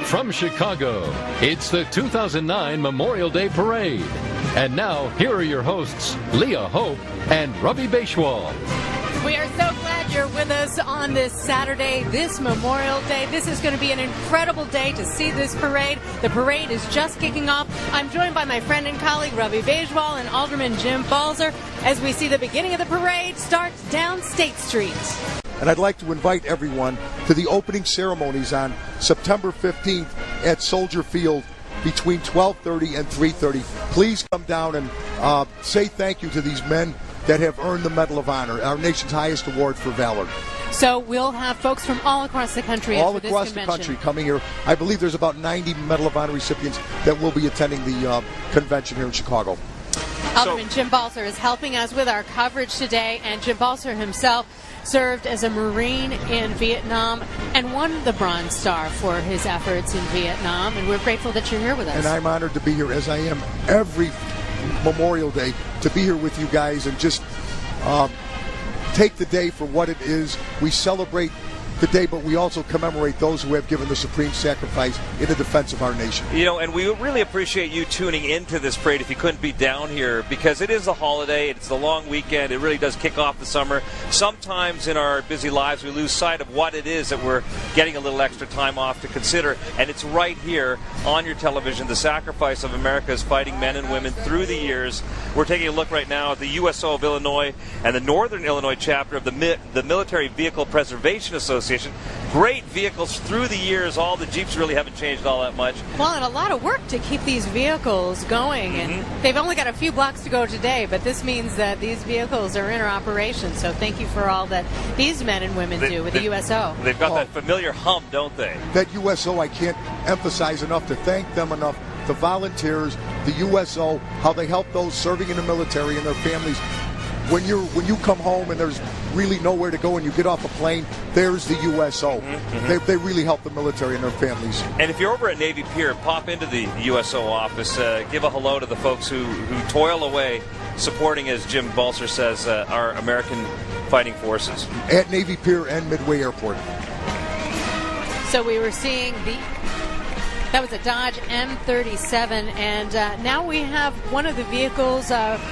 from Chicago, it's the 2009 Memorial Day Parade. And now, here are your hosts, Leah Hope and Robbie Beischwald. We are so glad you're with us on this Saturday, this Memorial Day. This is going to be an incredible day to see this parade. The parade is just kicking off. I'm joined by my friend and colleague, Robbie Beischwald, and Alderman Jim Balzer, as we see the beginning of the parade start down State Street. And I'd like to invite everyone to the opening ceremonies on September 15th at Soldier Field between 12:30 and 3:30. Please come down and say thank you to these men that have earned the Medal of Honor, our nation's highest award for valor. So we'll have folks from all across the country all across the country coming here. I believe there's about 90 Medal of Honor recipients that will be attending the convention here in Chicago. Alderman Jim Balzer is helping us with our coverage today, and Jim Balzer himself served as a Marine in Vietnam and won the Bronze Star for his efforts in Vietnam, and we're grateful that you're here with us. And I'm honored to be here, as I am every Memorial Day, to be here with you guys and just take the day for what it is. We celebrate the day, but we also commemorate those who have given the supreme sacrifice in the defense of our nation. You know, and we really appreciate you tuning into this parade if you couldn't be down here, because it is a holiday, it's the long weekend, it really does kick off the summer. Sometimes in our busy lives we lose sight of what it is that we're getting a little extra time off to consider, and it's right here on your television, the sacrifice of America's fighting men and women through the years. We're taking a look right now at the USO of Illinois and the Northern Illinois chapter of the Military Vehicle Preservation Association. Great vehicles through the years. All the Jeeps really haven't changed all that much. Well, and a lot of work to keep these vehicles going. And they've only got a few blocks to go today, but this means that these vehicles are in operation. So thank you for all that these men and women do with the USO. They've got that familiar hum, don't they? That USO, I can't emphasize enough to thank them enough. The volunteers, the USO, how they help those serving in the military and their families. When you come home and there's really nowhere to go and you get off a plane, there's the USO. They really help the military and their families. And if you're over at Navy Pier, pop into the USO office, give a hello to the folks who toil away supporting, as Jim Balzer says, our American fighting forces. At Navy Pier and Midway Airport. So we were seeing that was a Dodge M37, and now we have one of the vehicles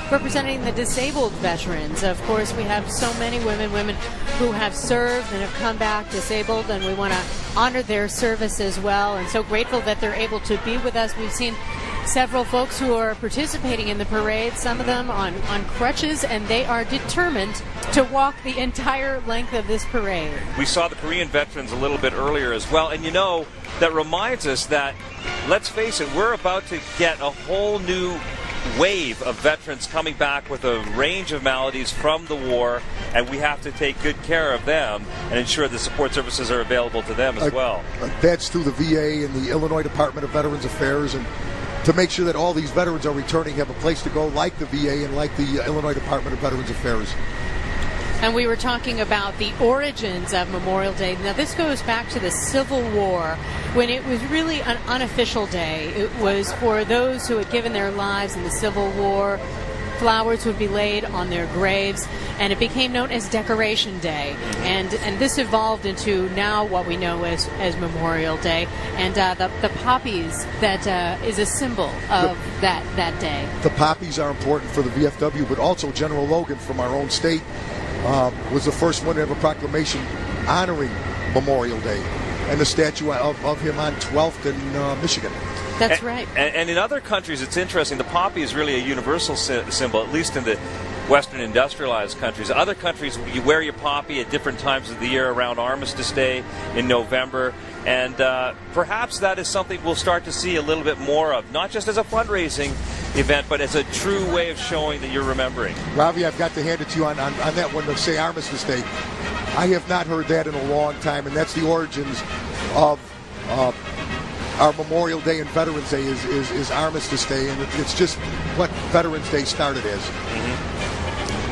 representing the disabled veterans. Of course, we have so many women who have served and have come back disabled, and we want to honor their service as well, and so grateful that they're able to be with us. We've seen several folks who are participating in the parade, some of them on crutches, and they are determined to walk the entire length of this parade. We saw the Korean veterans a little bit earlier as well, and you know, that reminds us that, let's face it, we're about to get a whole new wave of veterans coming back with a range of maladies from the war, and we have to take good care of them and ensure the support services are available to them as well. That's through the VA and the Illinois Department of Veterans Affairs, and to make sure that all these veterans are returning, have a place to go like the VA and like the Illinois Department of Veterans Affairs. And we were talking about the origins of Memorial Day. Now, this goes back to the Civil War, when it was really an unofficial day. It was for those who had given their lives in the Civil War. Flowers would be laid on their graves, and it became known as Decoration Day. And this evolved into now what we know as Memorial Day. And the poppies that is a symbol of that day. The poppies are important for the VFW, but also General Logan from our own state was the first one to have a proclamation honoring Memorial Day, and the statue of him on 12th in Michigan. That's right. And in other countries, it's interesting. The poppy is really a universal symbol, at least in the Western industrialized countries. Other countries, you wear your poppy at different times of the year around Armistice Day in November. And perhaps that is something we'll start to see a little bit more of, not just as a fundraising event, but as a true way of showing that you're remembering. Ravi, I've got to hand it to you on that one, to say Armistice Day. I have not heard that in a long time, and that's the origins of our Memorial Day and Veterans Day is Armistice Day, and it's just what Veterans Day started as.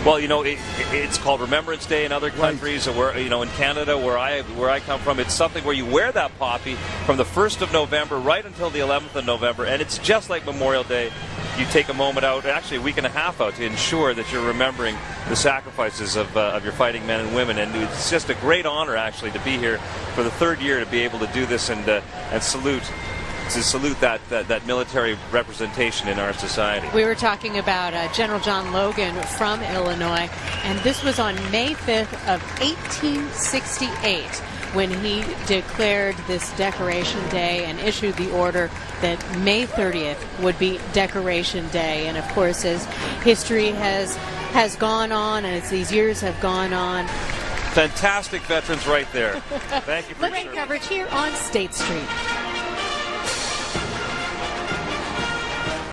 Well, you know, it's called Remembrance Day in other countries, or in Canada, where I come from, it's something where you wear that poppy from the 1st of November right until the 11th of November, and it's just like Memorial Day. You take a moment out, actually a week and a half out, to ensure that you're remembering the sacrifices of your fighting men and women. And it's just a great honor, actually, to be here for the third year to be able to do this and salute that military representation in our society. We were talking about General John Logan from Illinois, and this was on May 5th of 1868 when he declared this Decoration Day and issued the order that May 30th would be Decoration Day. And of course, as history has gone on and as these years have gone on, fantastic veterans right there. Thank you for your great coverage here on State Street.